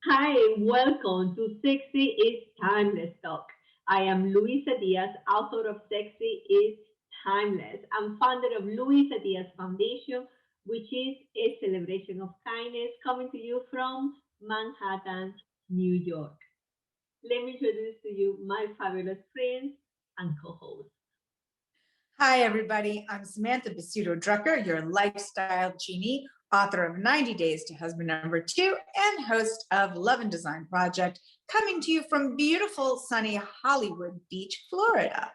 Hi, welcome to Sexy is Timeless Talk. I am Luisa Diaz, author of Sexy is Timeless. I'm founder of Luisa Diaz Foundation, which is a celebration of kindness coming to you from Manhattan, New York. Let me introduce to you my fabulous friends and co-hosts. Hi, everybody. I'm Samantha Basuto Drucker, your lifestyle genie, author of 90 Days to Husband Number Two, and host of Love and Design Project, coming to you from beautiful, sunny Hollywood Beach, Florida.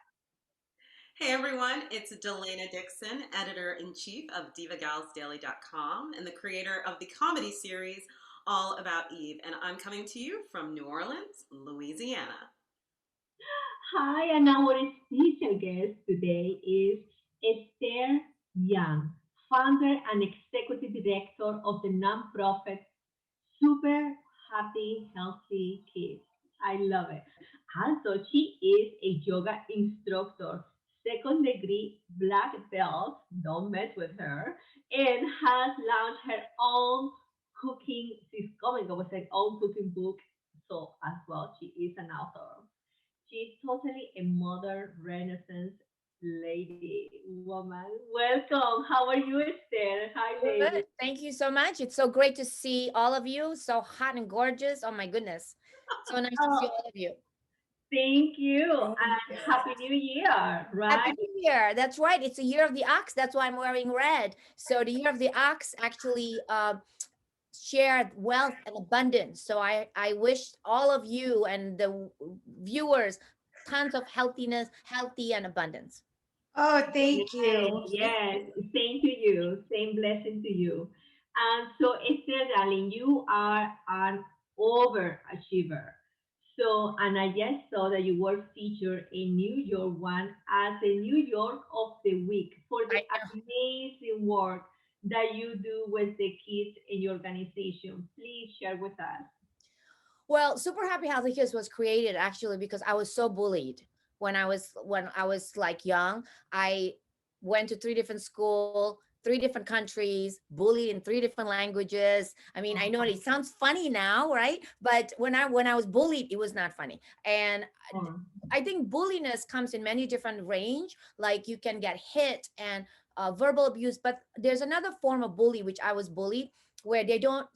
Hey everyone, it's Delana Dixon, editor in chief of DivaGalsDaily.com and the creator of the comedy series All About Eve. And I'm coming to you from New Orleans, Louisiana. Hi, and our special guest today is Esther Yang, founder and executive director of the nonprofit Super Happy Healthy Kids. I love it. Also, she is a yoga instructor, second degree black belt, don't mess with her, and has launched her own cooking, she's coming up with her own cooking book. So, as well, she is an author. She's totally a modern Renaissance lady, woman. Welcome. How are you, Esther? Hi, lady. Good. Thank you so much. It's so great to see all of you. So hot and gorgeous. Oh my goodness. So nice to see Oh, all of you. thank you. Thank And you. Happy New Year, Happy right? New Year. That's right. It's a year of the ox. That's why I'm wearing red. So the year of the ox actually shared wealth and abundance. So I wish all of you and the viewers tons of healthiness, healthy and abundance. Oh, thank Yes, you. yes. Same to you. Same blessing to you. And so, Esther, darling, you are an overachiever. So, and I just saw that you were featured in New York one as the New York of the Week for the I amazing work that you do with the kids in your organization. Please share with us. Well, Super Happy Healthy Kids was created actually because I was so bullied when I was like young. I went to three different school, three different countries, bullied in three different languages. I mean, I know it sounds funny now, right? But when I was bullied, it was not funny. And Oh, I think bulliness comes in many different range. Like you can get hit and verbal abuse, but there's another form of bully which I was bullied where they don't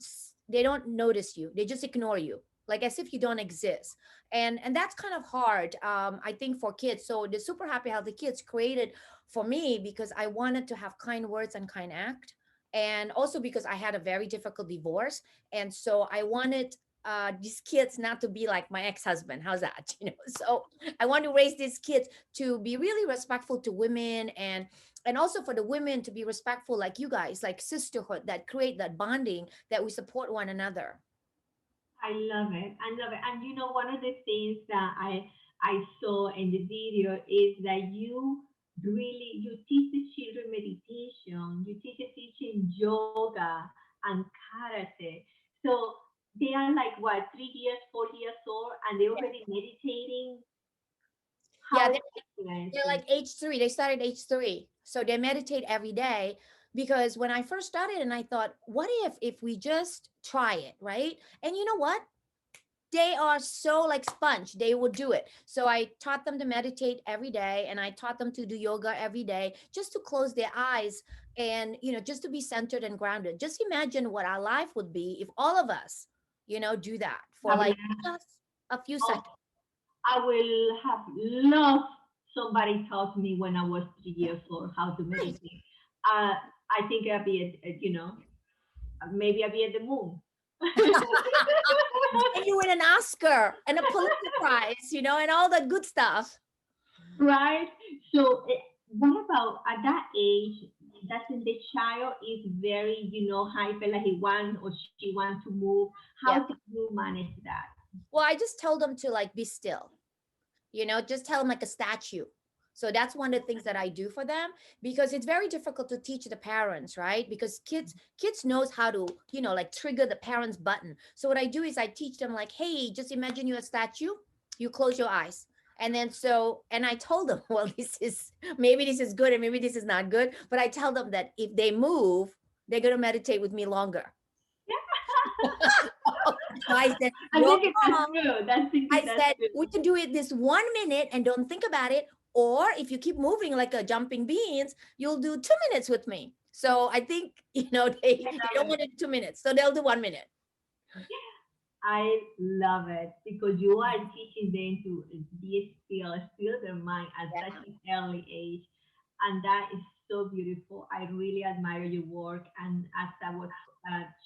notice you. They just ignore you, like as if you don't exist. And that's kind of hard, I think, for kids. So the Super Happy Healthy Kids created for me because I wanted to have kind words and kind act, and also because I had a very difficult divorce, and so I wanted these kids not to be like my ex-husband. How's that? So I want to raise these kids to be really respectful to women, and also for the women to be respectful like you guys, like sisterhood, that create that bonding, that we support one another. I love it. I love it. And you know, one of the things that I saw in the video is that you teach the children meditation, you teach the teaching yoga and karate. So they are like what, 3 years, 4 years old, and they're Yeah, already meditating. yeah, How excellent. they're like age 3. They started age 3, so they meditate every day. Because when I first started, and I thought, what if we just try it, right? And you know what, they are so like sponge, they would do it. So I taught them to meditate every day, and I taught them to do yoga every day, just to close their eyes, and just to be centered and grounded. Just imagine what our life would be if all of us do that for like just a few Oh, seconds. I will have loved somebody taught me when I was 3 years old how to Right. meditate. I think I'll be maybe I'll be at the moon. And you win an Oscar and a Pulitzer Prize, and all that good stuff. Right? So, what about at that age? Doesn't the child is very, hyper, like he wants or she wants to move? How Yeah. do you manage that? Well, I just told them to like be still, just tell them like a statue. So that's one of the things that I do for them, because it's very difficult to teach the parents, right? Because kids knows how to, like trigger the parents button. So what I do is I teach them like, hey, just imagine you're a statue, you close your eyes. And then and I told them, well, maybe this is good and maybe this is not good, but I tell them that if they move, they're going to meditate with me longer. So I said, I you're think it that's wrong. true. That's thinking I that's said, we true. can do it this 1 minute and don't think about it. Or if you keep moving like a jumping beans, you'll do 2 minutes with me. So I think, I they don't love it. want to do 2 minutes. So they'll do 1 minute. I love it because you are teaching them to be still their mind at such Yeah. an early age. And that is so beautiful. I really admire your work. And as I was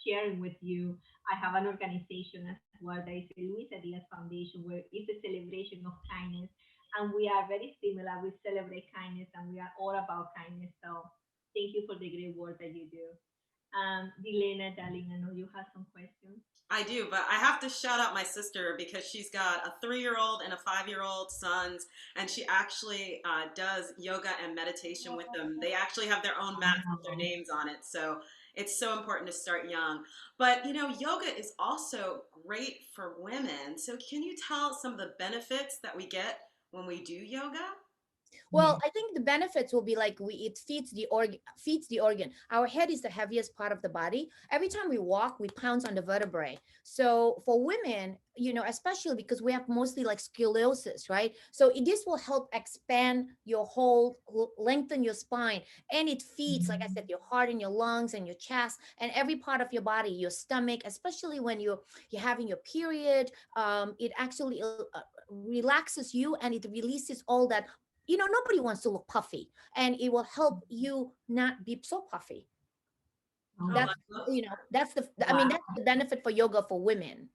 sharing with you, I have an organization as well that is the Luisa Diaz Foundation, where it's a celebration of kindness. And we are very similar. We celebrate kindness and we are all about kindness. So thank you for the great work that you do. Delena, darling, I know you have some questions. I do, but I have to shout out my sister because she's got a 3-year-old and a 5-year-old sons, and she actually does yoga and meditation with them. They actually have their own mats with their Wow. names on it, so it's so important to start young. But yoga is also great for women. So can you tell some of the benefits that we get when we do yoga? Well, Yes. I think the benefits will be like it feeds the organ. Our head is the heaviest part of the body. Every time we walk, we pounce on the vertebrae. So for women, especially because we have mostly like scoliosis, right? So this will help expand your whole, lengthen your spine, and it feeds, like I said, Mhm. your heart and your lungs and your chest and every part of your body, your stomach, especially when you're having your period. It actually relaxes you and it releases all that. Nobody wants to look puffy, and it will help you not be so puffy. Oh, Oh, That's, I love, that's I mean, wow. that's the benefit for yoga for women.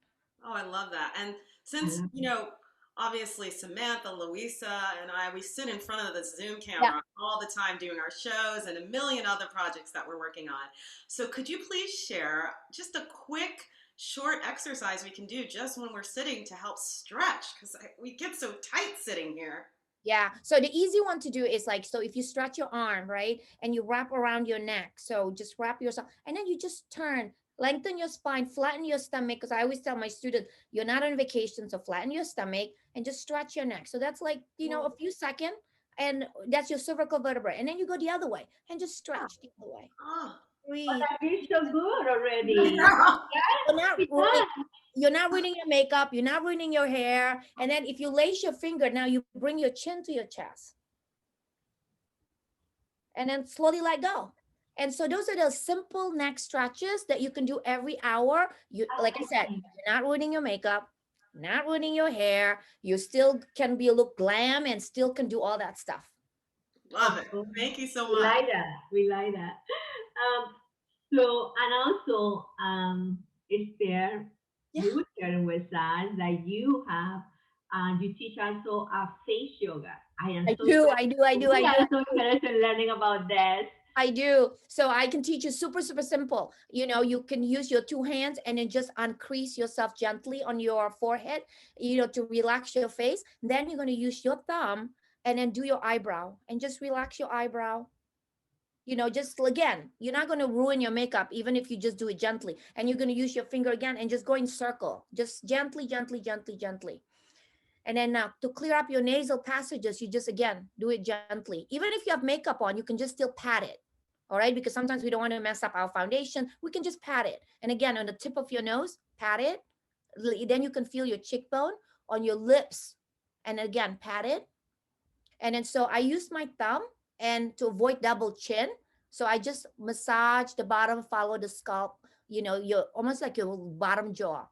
oh, I love that. And I since, love obviously Samantha, Louisa, and I, we sit in front of the Zoom Yeah. camera all the time doing our shows and a million other projects that we're working on. So could you please share just a quick, short exercise we can do just when we're sitting to help stretch? Because we get so tight sitting here. Yeah. So the easy one to do is like, so if you stretch your arm, right, and you wrap around your neck, so just wrap yourself, and then you just turn, lengthen your spine, flatten your stomach. Because I always tell my students, you're not on vacation, so flatten your stomach and just stretch your neck. So that's like, a few seconds, and that's your cervical vertebrae. And then you go the other way and just stretch the other way. Oh. But Breathe. I feel so good already. You're not Yes, ruining, yes. you're not ruining your makeup, you're not ruining your hair. And then if you lace your finger, now you bring your chin to your chest and then slowly let go. And so those are the simple neck stretches that you can do every hour. You, like I said, Amazing. you're not ruining your makeup, not ruining your hair. You still can be a look glam and still can do all that stuff. Love Of it. course. Thank you so We much. like that. We like that. So, and also, Esther, Yeah, you were sharing with us that you teach also face yoga. I am I so do, I interested. do, I do, I We do. are so interested in learning about this. I do. So I can teach you super, super simple. You can use your two hands and then just uncrease yourself gently on your forehead, to relax your face. Then you're going to use your thumb and then do your eyebrow and just relax your eyebrow. Just again, you're not going to ruin your makeup even if you just do it gently. And you're going to use your finger again and just go in circle, just gently, gently, gently, gently. And then now to clear up your nasal passages, you just again do it gently. Even if you have makeup on, you can just still pat it. All right. Because sometimes we don't want to mess up our foundation. We can just pat it. And again, on the tip of your nose, pat it. Then you can feel your cheekbone on your lips. And again, pat it. And then so I use my thumb and to avoid double chin. So I just massage the bottom, follow the scalp, you're almost like your bottom jaw.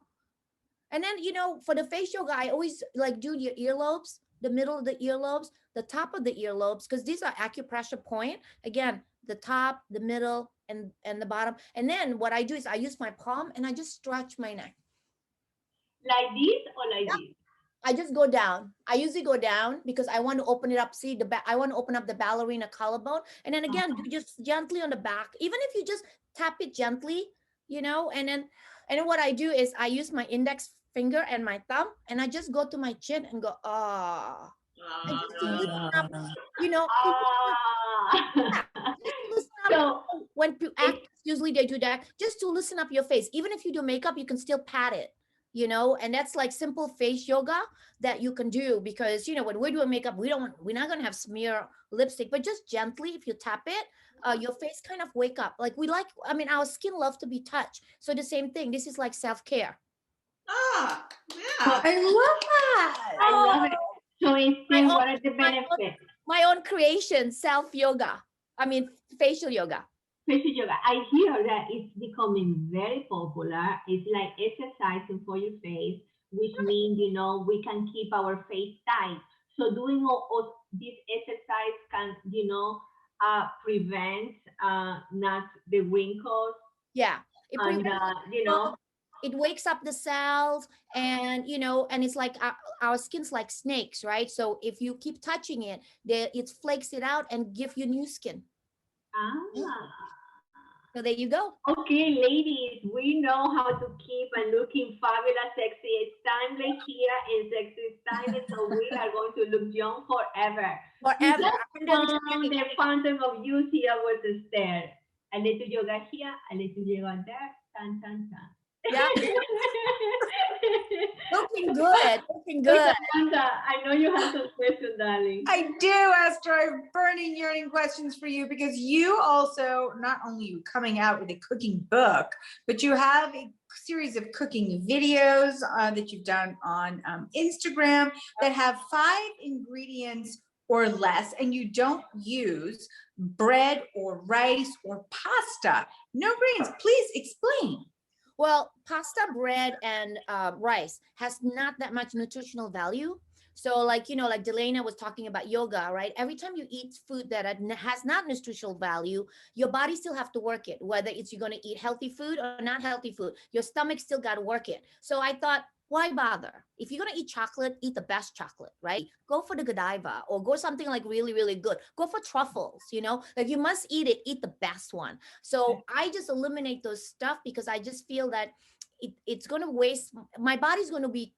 And then, for the face yoga, I always like do your earlobes, the middle of the earlobes, the top of the earlobes, because these are acupressure point. Again, the top, the middle, and the bottom. And then what I do is I use my palm and I just stretch my neck. Like this or like Yeah. this? I just go down. I usually go down because I want to open it up. See the back. I want to open up the ballerina collarbone, and then again, do Uh-huh. just gently on the back. Even if you just tap it gently, and then what I do is I use my index finger and my thumb, and I just go to my chin and go and just to loosen up, Ah. yeah, just to loosen up. So When it's actors usually they do that, just to loosen up your face. Even if you do makeup, you can still pat it. And that's like simple face yoga that you can do because when we're doing makeup, we're not gonna have smear lipstick, but just gently, if you tap it, your face kind of wake up. Like I mean, our skin love to be touched. So the same thing. This is like self care. So Yeah. I love that. I love it. Oh, So my Esther, own, what are the my own, benefits? my own creation, self yoga. I mean, facial yoga. Facial yoga. I hear that it's becoming very popular. It's like exercising for your face, which means, we can keep our face tight. So doing all this exercise can, prevent not the wrinkles Yeah, it and, prevents it wakes up the cells, and and it's like our skin's like snakes, right? So if you keep touching it, it flakes it out and give you new skin. ah. So there you go. Okay, ladies, we know how to keep and looking fabulous, sexy. It's timeless here and sexy is timeless, so we are going to look young forever. We Forever, just 120. found the fountain of youth here with the stair. A little yoga here, a little yoga there. Tan, tan, tan. Yeah, looking good, looking So, good. Samantha, I know you have some questions, darling. I do, Esther. I have burning, yearning questions for you because you also, not only you coming out with a cooking book, but you have a series of cooking videos that you've done on Instagram that have 5 ingredients or less, and you don't use bread or rice or pasta. No grains. Please explain. Well, pasta, bread, and rice has not that much nutritional value. So, like, like Delana was talking about yoga, right? Every time you eat food that has not nutritional value, your body still have to work it, whether it's you're going to eat healthy food or not healthy food. Your stomach still got to work it. So I thought, why bother? If you're going to eat chocolate, eat the best chocolate, right? Go for the Godiva or go something like really, really good. Go for truffles, like you must eat it, eat the best one. So I just eliminate those stuff because I just feel that it's going to waste, my body's going to be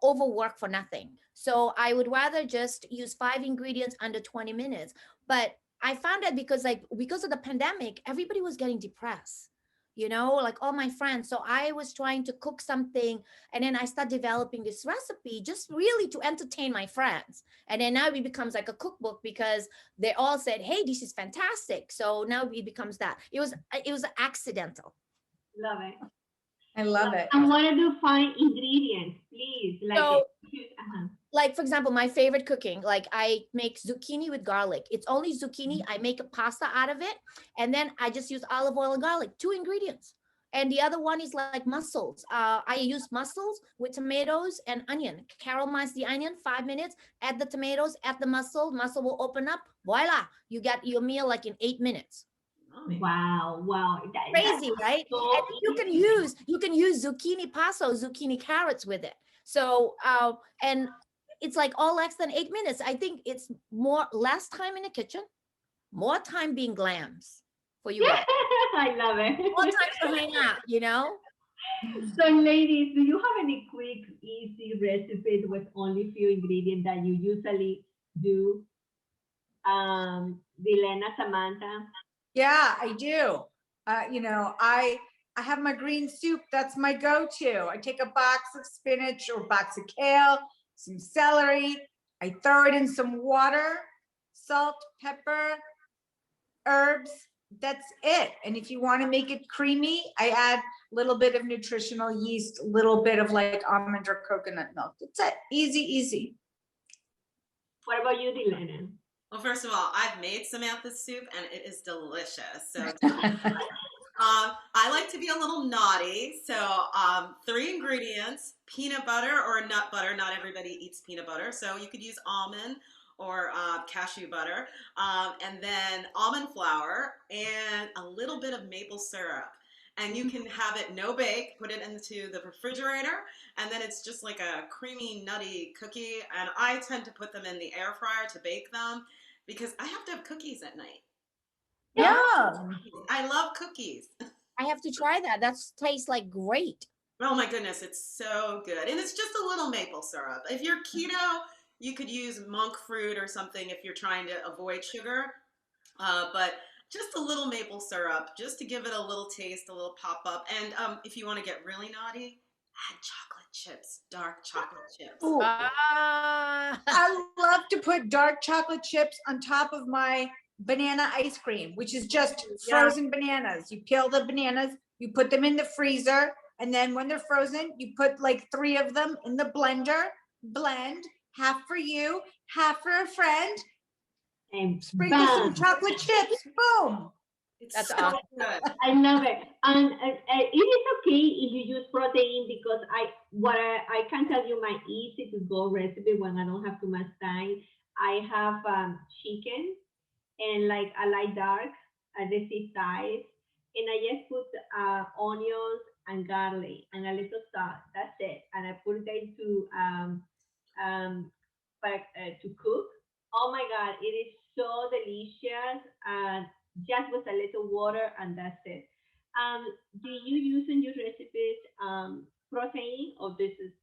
overworked for nothing. So I would rather just use 5 ingredients under 20 minutes. But I found that because of the pandemic, everybody was getting depressed. Like all my friends. So I was trying to cook something, and then I started developing this recipe just really to entertain my friends. And then now it becomes like a cookbook because they all said, "Hey, this is fantastic." So now it becomes that. It was accidental. Love it. I love it. And what are the 5 ingredients, please? So Uh-huh. like for example, my favorite cooking, like I make zucchini with garlic. It's only zucchini. I make a pasta out of it, and then I just use olive oil and garlic, 2 ingredients. And the other one is like mussels. I use mussels with tomatoes and onion. Caramelize the onion, 5 minutes. Add the tomatoes, add the mussel. Mussel will open up. Voila, you got your meal like in 8 minutes. Wow, wow. That's Crazy, right? so And you can use zucchini pasta, zucchini carrots with it. So and it's like all less than 8 minutes. I think it's less time in the kitchen, more time being glams for you guys, I love more it. time to hang out. So, ladies, do you have any quick, easy recipes with only few ingredients that you usually do? Dilena, Samantha. Yeah, I do. I have my green soup. That's my go-to. I take a box of spinach or box of kale, some celery. I throw it in some water, salt, pepper, herbs. That's it. And if you want to make it creamy, I add a little bit of nutritional yeast, a little bit of like almond or coconut milk. That's it. Easy, easy. What about you, Dilena? Well, first of all, I've made Samantha's soup and it is delicious. So I like to be a little naughty. So 3 ingredients: peanut butter or nut butter. Not everybody eats peanut butter, so you could use almond or cashew butter, and then almond flour and a little bit of maple syrup. And you can have it no bake, put it into the refrigerator, and then it's just like a creamy, nutty cookie. And I tend to put them in the air fryer to bake them because I have to have cookies at night. Yeah. I love cookies. I have to try that. That tastes like great. Oh my goodness, it's so good. And it's just a little maple syrup. If you're keto, you could use monk fruit or something if you're trying to avoid sugar. But just a little maple syrup, just to give it a little taste, a little pop up. And if you want to get really naughty, add chocolate chips, dark chocolate chips. Ooh. Ah. I love to put dark chocolate chips on top of my banana ice cream, which is just frozen bananas. You peel the bananas, you put them in the freezer, And then when they're frozen, you put like 3 of them in the blender, blend, half for you, half for a friend, And sprinkle some bam! chocolate chips, boom. It's That's so awesome. good. I love it. And it is okay if you use protein because I can tell you my easy to go recipe when I don't have too much time. I have chicken and like I like dark, the six size, and I just put onions and garlic and a little salt. That's it, and I put them um, to cook. Oh my God, it is so delicious, and just with a little water, and that's it. Um, do you use in your recipes protein, or this is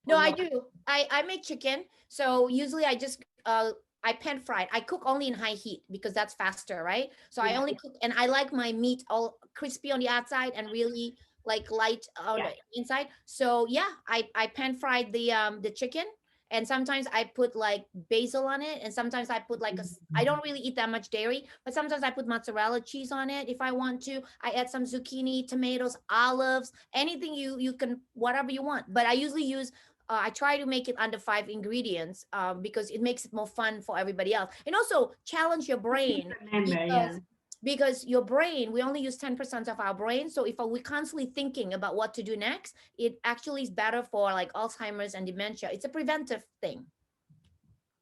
No, or I not? do. I make chicken. So usually I just I pan fried. I cook only in high heat because that's faster, right? So I Yeah, only cook, and I like my meat all crispy on the outside and really like light on yeah. the inside. So yeah, I pan fried the chicken, and sometimes I put like basil on it, and sometimes I put like I don't really eat that much dairy, but sometimes I put mozzarella cheese on it if I want to. I add some zucchini, tomatoes, olives, anything you can, whatever you want. But I usually use I try to make it under 5 ingredients because it makes it more fun for everybody else, and also challenge your brain Remember, yeah. because your brain, we only use 10% of our brain. So if we're constantly thinking about what to do next, it actually is better for like Alzheimer's and dementia. It's a preventive thing.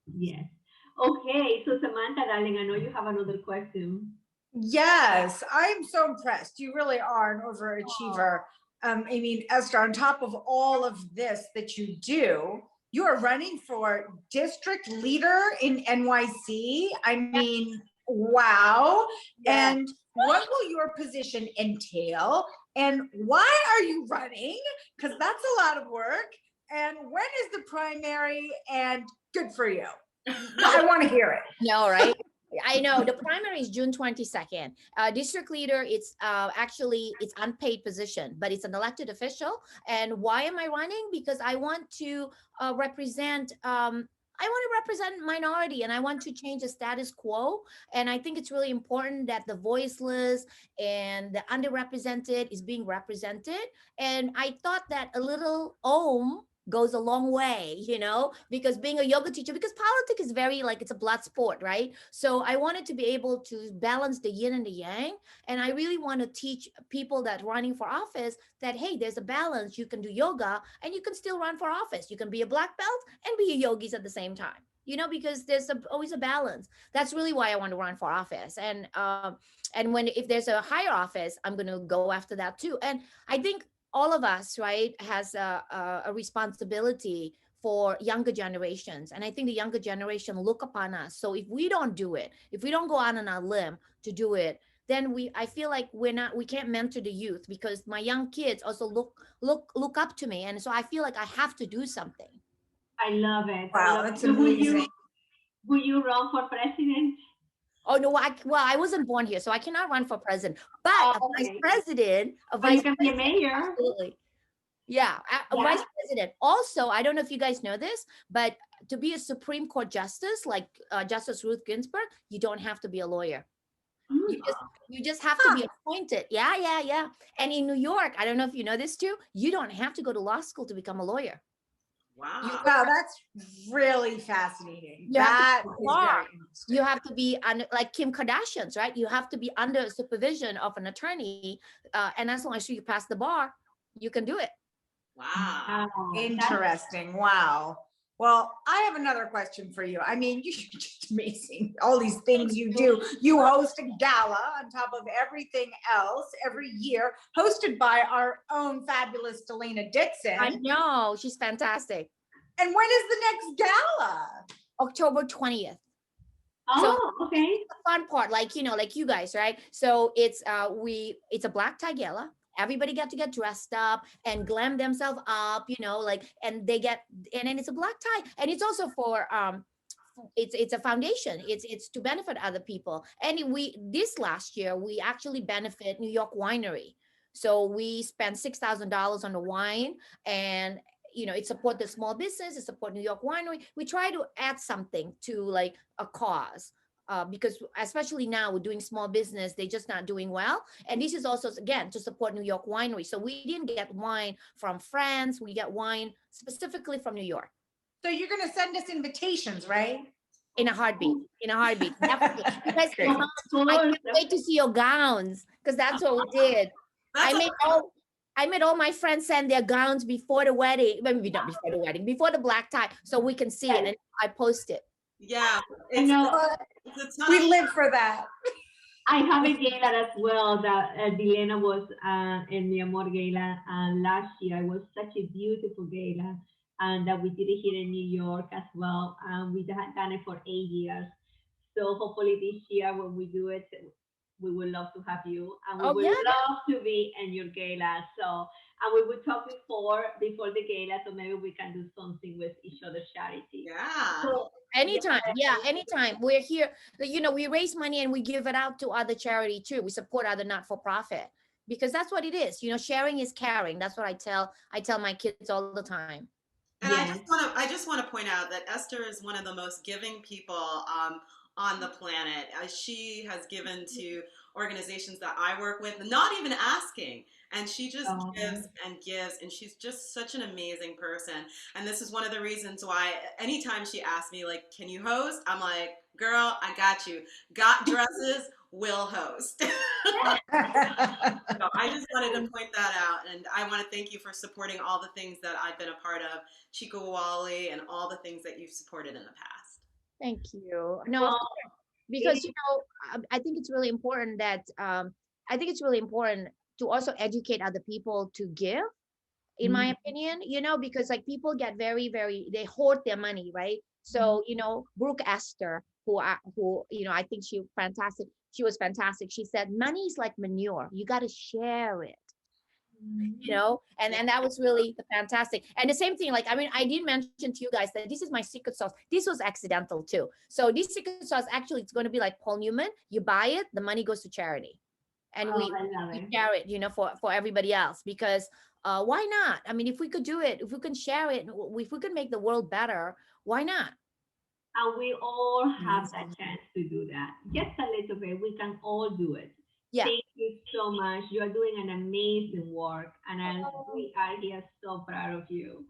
Yes. Okay, so Samantha, darling, I know you have another question. Yes, I'm so impressed. You really are an Oh, overachiever. I mean, Esther, on top of all of this that you do, you are running for district leader in NYC. I Yeah, mean, wow. yeah. And what will your position entail? And why are you running? Because that's a lot of work. And when is the primary? And good for you. I want to hear it. No, right? I know the primary is June 22nd. District leader, it's actually it's unpaid position, but it's an elected official. And why am I running? Because I want to represent. I want to represent minority, and I want to change the status quo. And I think it's really important that the voiceless and the underrepresented is being represented. And I thought that a little goes a long way, because being a yoga teacher, because politics is very like it's a blood sport, right? So I wanted to be able to balance the yin and the yang. And I really want to teach people that running for office that, hey, there's a balance. You can do yoga and you can still run for office. You can be a black belt and be a yogis at the same time. Because there's always a balance. That's really why I want to run for office. And when if there's a higher office, I'm going to go after that too. And I think all of us, right, has a responsibility for younger generations. And I think the younger generation look upon us. So if we don't do it, if we don't go out on our limb to do it, then I feel like we can't mentor the youth, because my young kids also look up to me. And so I feel like I have to do something. I love it. I Wow, love it. that's So amazing. will you run for president? Oh no, I wasn't born here, so I cannot run for president. But Oh, a vice okay. president, a But you vice can be a president, mayor. absolutely. Yeah, a Yeah. vice president. Also, I don't know if you guys know this, but to be a Supreme Court justice, like Justice Ruth Ginsburg, you don't have to be a lawyer. Mm. You just have to Huh. be appointed. Yeah, yeah, yeah. And in New York, I don't know if you know this too, you don't have to go to law school to become a lawyer. You Wow. just Wow, have, that's really fascinating. you have to That be is bar. very You interesting. have to be like Kim Kardashian's, right? You have to be under supervision of an attorney, and as long as you pass the bar, you can do it. Wow. Wow. That's Interesting. Wow. Well, I have another question for you. I mean, you're just amazing. All these Thank things you you. do. You host a gala on top of everything else every year, hosted by our own fabulous Delana I Dixon. know she's fantastic. And when is the next gala? October 20th. So oh, okay. fun part, like you guys, right? So it's a black tie gala. Everybody got to get dressed up and glam themselves up, like, and then it's a black tie, and it's also for it's a foundation. It's to benefit other people. And we this last year we actually benefit New York Winery. So we spent $6,000 on the wine, and it support the small business, it support New York Winery. We try to add something to like a cause. because especially now we're doing small business, they're just not doing well. And this is also, again, to support New York winery. So we didn't get wine from France. We get wine specifically from New York. So you're going to send us invitations, right? In a heartbeat, definitely. You guys Great. can Of come. I course. can't wait to see your gowns because that's what we did. I That's a, made all I made all my friends send their gowns before the wedding. Maybe not before the wedding, before the black tie, so we can see it. Yes. And I post it. yeah, I it's know. it's a ton We of live for that. I have a gala as well that Dilena was in the Amor Gala last year. It was such a beautiful gala, and that we did it here in New York as well. We had done it for 8 years. So hopefully this year when we do it, we would love to have you, and we Oh would yeah, love to be in your gala. So, and we would talk before the gala, so maybe we can do something with each other's charity. yeah. So yeah, anytime. Yeah, anytime. We're here. We raise money and we give it out to other charity too. We support other not for profit because that's what it is. Sharing is caring. That's what I tell my kids all the time. And yes. I just want to point out that Esther is one of the most giving people on the planet. She has given to organizations that I work with, not even asking. And she just gives and gives, and she's just such an amazing person. And this is one of the reasons why anytime she asks me, like, can you host? I'm like, girl, I got you. Got dresses, will host. So I just wanted to point that out, and I want to thank you for supporting all the things that I've been a part of, Chico Wally, and all the things that you've supported in the past. Thank you. No, of Well, course, it because I think it's really important that I think it's really important to also educate other people to give. In my is. opinion, because like people get very, very, they hoard their money, right? So, Brooke Esther, I think she was fantastic. She said, money is like manure. You got to share it, and that was really fantastic. And the same thing, like, I mean, I did mention to you guys that this is my secret sauce. This was accidental too. So this secret sauce, actually, it's going to be like Paul Newman. You buy it, the money goes to charity, and Oh, we I love we it. share it, for everybody else, because why not? I mean, if we could do it, if we can share it, if we could make the world better, why not? And we all have that Amazing. chance to do that. Just a little bit. We can all do it. Yeah. Thank you so much. You are doing an amazing work, and Oh, we are here so proud of you.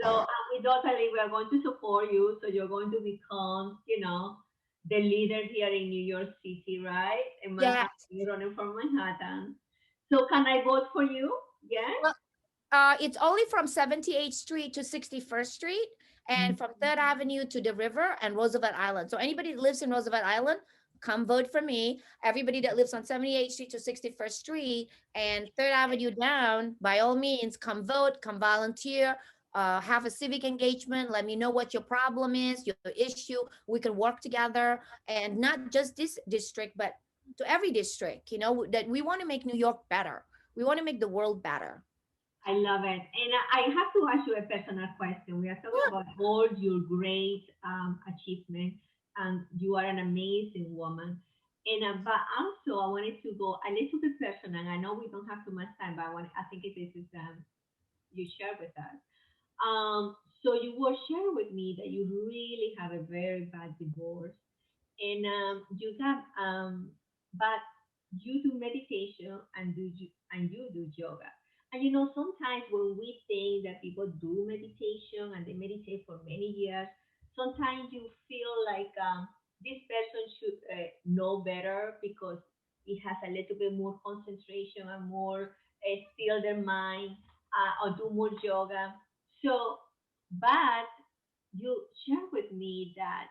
So we are going to support you. So you're going to become, the leader here in New York City, right? In yeah. Manhattan, you're running for Manhattan. So can I vote for you? Yes. Well, it's only from 78th Street to 61st Street, and from Third Avenue to the river and Roosevelt Island. So anybody that lives in Roosevelt Island, come vote for me. Everybody that lives on 78th Street to 61st Street and Third Avenue down, by all means, come vote, come volunteer, have a civic engagement. Let me know what your problem is, your issue. We can work together, and not just this district, but to every district. That we want to make New York better. We want to make the world better. I love it. And I have to ask you a personal question. We are talking about all your great achievements, and you are an amazing woman. And but also, I wanted to go a little bit personal. I know we don't have too much time, but I think this is you share with us. So you were sharing with me that you really have a very bad divorce, and but you do meditation and you do yoga. And sometimes when we think that people do meditation and they meditate for many years, sometimes you feel like this person should know better because it has a little bit more concentration and more still their mind, or do more yoga. So, but you share with me that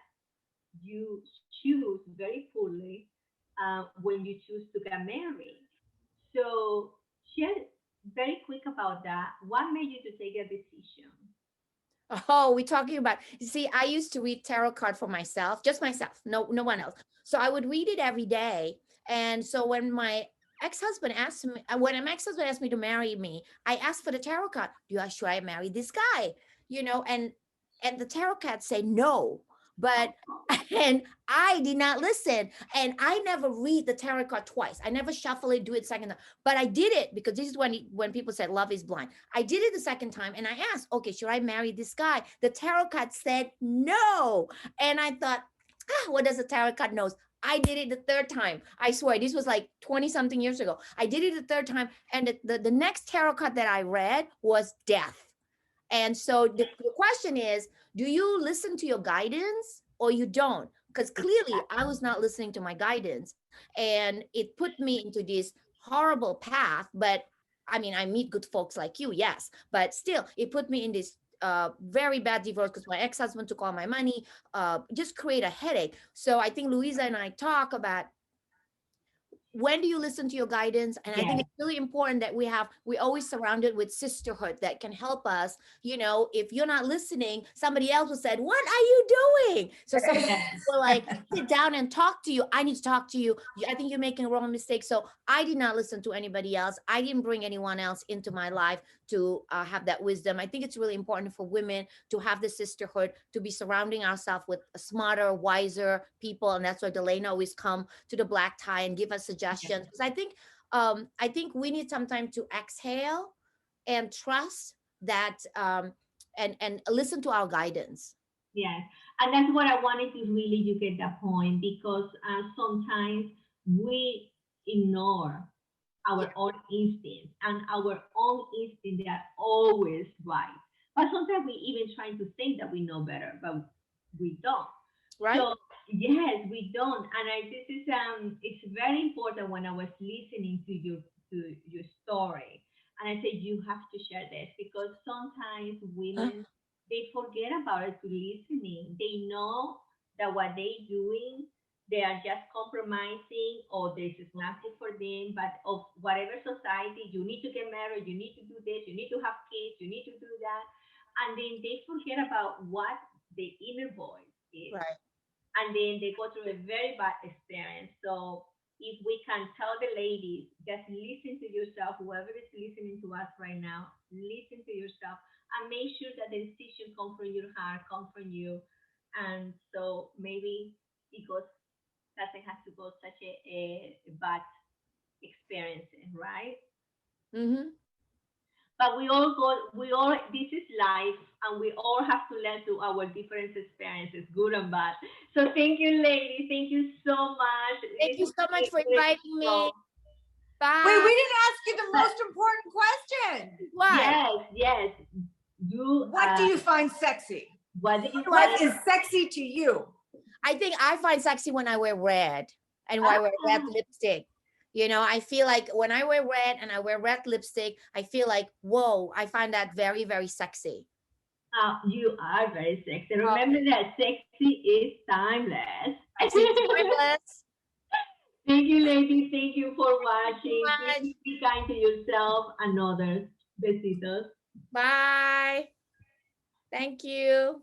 you choose very poorly when you choose to get married. So share very quick about that. What made you to take a decision? Oh, we're talking about, you see, I used to read tarot card for myself, just myself, no one else. So I would read it every day. And so when my ex-husband asked me to marry me, I asked for the tarot card. Should I marry this guy? And the tarot card said no. But and I did not listen. And I never read the tarot card twice. I never shuffle it, do it second time. But I did it because this is when people said love is blind. I did it the second time and I asked, okay, should I marry this guy? The tarot card said no. And I thought, what does the tarot card knows? I did it the third time. I swear, this was like 20 something years ago. I did it the third time. And the next tarot card that I read was death. And so the question is, do you listen to your guidance or you don't? Because clearly I was not listening to my guidance. And it put me into this horrible path. But I mean, I meet good folks like you, yes. But still, it put me in this very bad divorce because my ex-husband took all my money, just create a headache. So I think Louisa and I talk about, when do you listen to your guidance? And I think Yes, it's really important that we always surrounded with sisterhood that can help us. If you're not listening, somebody else will say, what are you doing? So somebody yes, will like sit down and talk to you. I need to talk to you. I think you're making a wrong mistake. So I did not listen to anybody else. I didn't bring anyone else into my life to have that wisdom. I think it's really important for women to have the sisterhood, to be surrounding ourselves with smarter, wiser people. And that's why Delana always come to the black tie and give us suggestions. Because I think we need some time to exhale and trust that, and listen to our guidance. yes. And that's what I wanted to really you get that point because sometimes we ignore Yeah. our own instincts, and our own instincts they are always right. But sometimes we even try to think that we know better, but we don't. Right. So yes, we don't. And this is it's very important when I was listening to your story, and I said you have to share this because sometimes Huh? women they forget about it to listening. They know that what they doing they are just compromising or this is not good for them, but of whatever society, you need to get married, you need to do this, you need to have kids, you need to do that. And then they forget about what the inner voice is. Right. And then they go through a very bad experience. So if we can tell the ladies, just listen to yourself, whoever is listening to us right now, listen to yourself and make sure that the decision comes from your heart, comes from you. And so maybe it goes doesn't have to go such a bad experience, right? Mm-hmm. But we all, this is life, and we all have to learn through our different experiences, good and bad. So thank you, ladies. Thank you so much. Thank This you is so much really for good inviting me. show. Wait, Bye. we didn't ask you the most important question. What? Yes, yes. You, What do you find sexy? what do What you do I What find? is sexy to you? I think I find sexy when I wear red and when I wear red Ah, lipstick. I feel like when I wear red and I wear red lipstick, I feel like, whoa, I find that very, very sexy. you are very sexy. Oh, Remember that sexy is timeless. sexy is timeless. Thank you, ladies. Thank you for Thank you so watching. much. Please be kind to yourself and others. Besitos. Bye. Thank you.